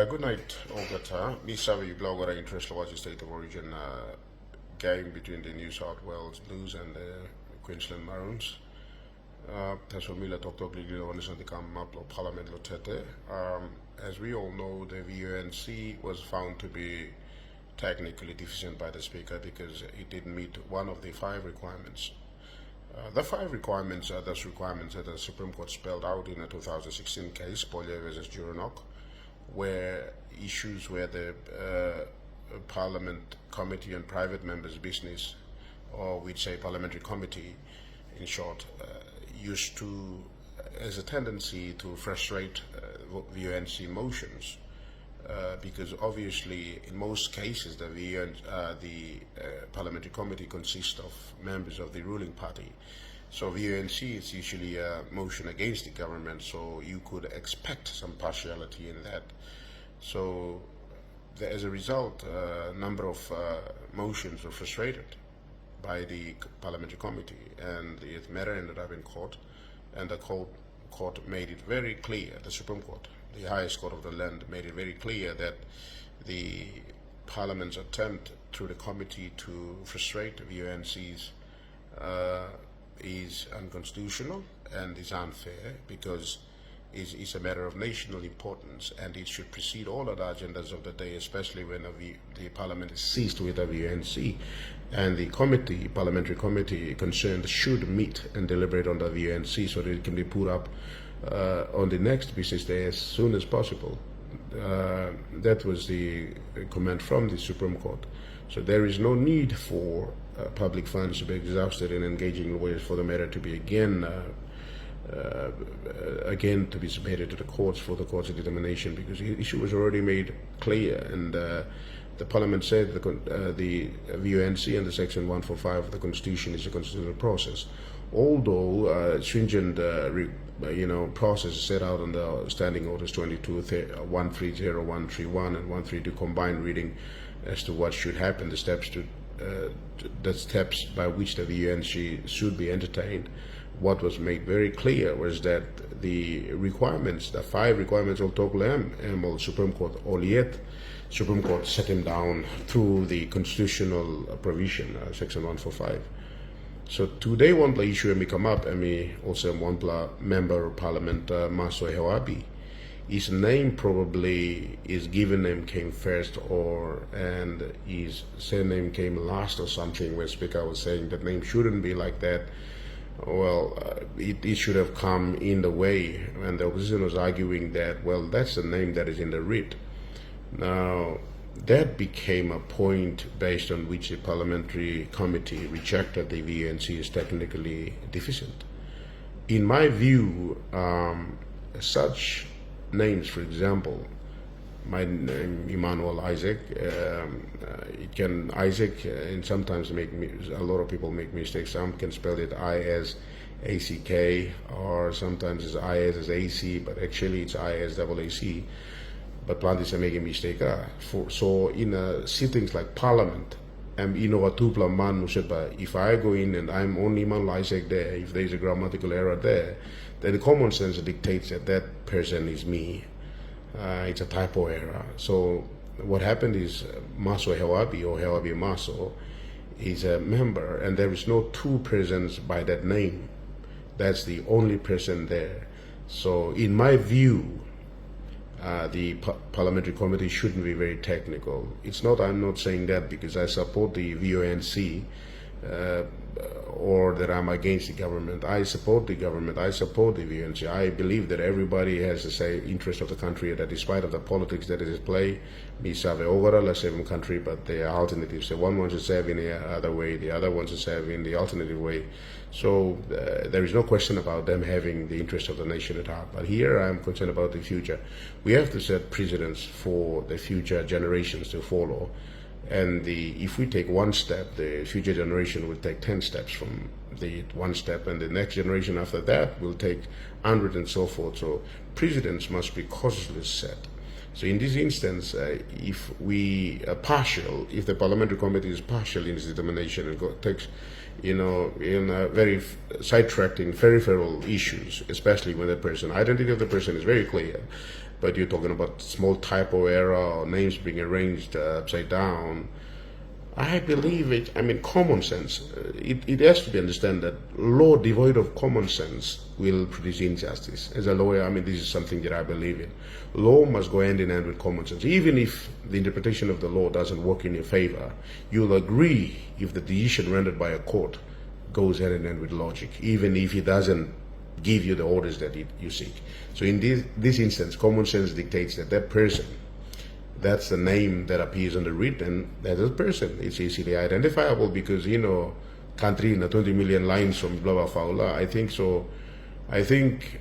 Good night, Ogata. Me sabi blogger interest was the state of origin game between the New South Wales Blues and the Queensland Maroons. Tasomila Tok Ligilo on the come up of Parliament Lotete. As we all know, the VUNC was found to be technically deficient by the Speaker because it didn't meet one of the five requirements. The five requirements are those requirements that the Supreme Court spelled out in a 2016 case, Polya versus Juranok, where issues where the Parliament Committee and private members' business, or we'd say parliamentary committee in short, used to, as a tendency to frustrate VUNC motions, because obviously in most cases the parliamentary committee consists of members of the ruling party. So VUNC is usually a motion against the government, so you could expect some partiality in that. So as a result, a number of motions were frustrated by the parliamentary committee, and the matter ended up in court, and the court made it very clear, the Supreme Court, the highest court of the land, made it very clear that the Parliament's attempt through the committee to frustrate VUNC's is unconstitutional and is unfair because it's a matter of national importance, and it should precede all other agendas of the day, especially when the Parliament is seized with a VUNC. And the parliamentary committee concerned should meet and deliberate on the VUNC so that it can be put up on the next business day as soon as possible. That was the comment from the Supreme Court. So there is no need for public funds to be exhausted in engaging lawyers for the matter to be again to be submitted to the courts for the court's determination, because the issue was already made clear, and the Parliament said the VUNC under Section 145 of the Constitution is a constitutional process. Although stringent process set out on the Standing Orders 22, 130, 131, and 132 combined reading as to what should happen, the steps by which the VUNC should be entertained. What was made very clear was that the requirements, the five requirements of Toklam, Supreme Court, Oliet, Supreme Court set him down through the constitutional provision, Section 145. So today, one pla issue may come up, and me also one pla member of Parliament, Maso Hewabi. His name probably, his given name came first, and his surname came last or something, where Speaker was saying that name shouldn't be like that. Well, it should have come in the way, and the opposition was arguing that, well, that's the name that is in the writ. Now, that became a point based on which the parliamentary committee rejected the VUNC as technically deficient. In my view, such names, for example, my name Emmanuel Isaac, Isaac, and sometimes a lot of people make mistakes. Some can spell it I as ACK, or sometimes it's I as AC, but actually it's I as double AC. But plantis are making mistake. So in sittings like Parliament, if I go in and I'm only Emmanuel Isaac there, if there's a grammatical error there, then the common sense dictates that that person is me. It's a typo error. So what happened is Maso Hewabi, or Hewabi Maso, is a member, and there is no two persons by that name. That's the only person there. So in my view, the parliamentary committee shouldn't be very technical. I'm not saying that because I support the VUNC, or that I'm against the government. I support the government. I support the VUNC. I believe that everybody has the same interest of the country, that despite of the politics that is at play, we serve overall a same country, but there are alternatives. The one wants to serve in the other way, the other wants to serve in the alternative way. So there is no question about them having the interest of the nation at heart. But here I'm concerned about the future. We have to set precedents for the future generations to follow. And if we take one step, the future generation will take 10 steps from the one step, and the next generation after that will take 100 and so forth. So precedents must be cautiously set. So in this instance, if we are partial, if the parliamentary committee is partial in its determination and takes, in very sidetracked in peripheral issues, especially when the identity of the person is very clear, but you're talking about small typo error or names being arranged upside down. I believe it. I mean, common sense. It has to be understood that law devoid of common sense will produce injustice. As a lawyer, I mean, this is something that I believe in. Law must go hand in hand with common sense. Even if the interpretation of the law doesn't work in your favor, you'll agree if the decision rendered by a court goes hand in hand with logic, even if it doesn't give you the orders that you seek. So in this instance, common sense dictates that that person, that's the name that appears on the writ, and that's a person. It's easily identifiable because, country in 20 million lines from blah blah blah. I think so. I think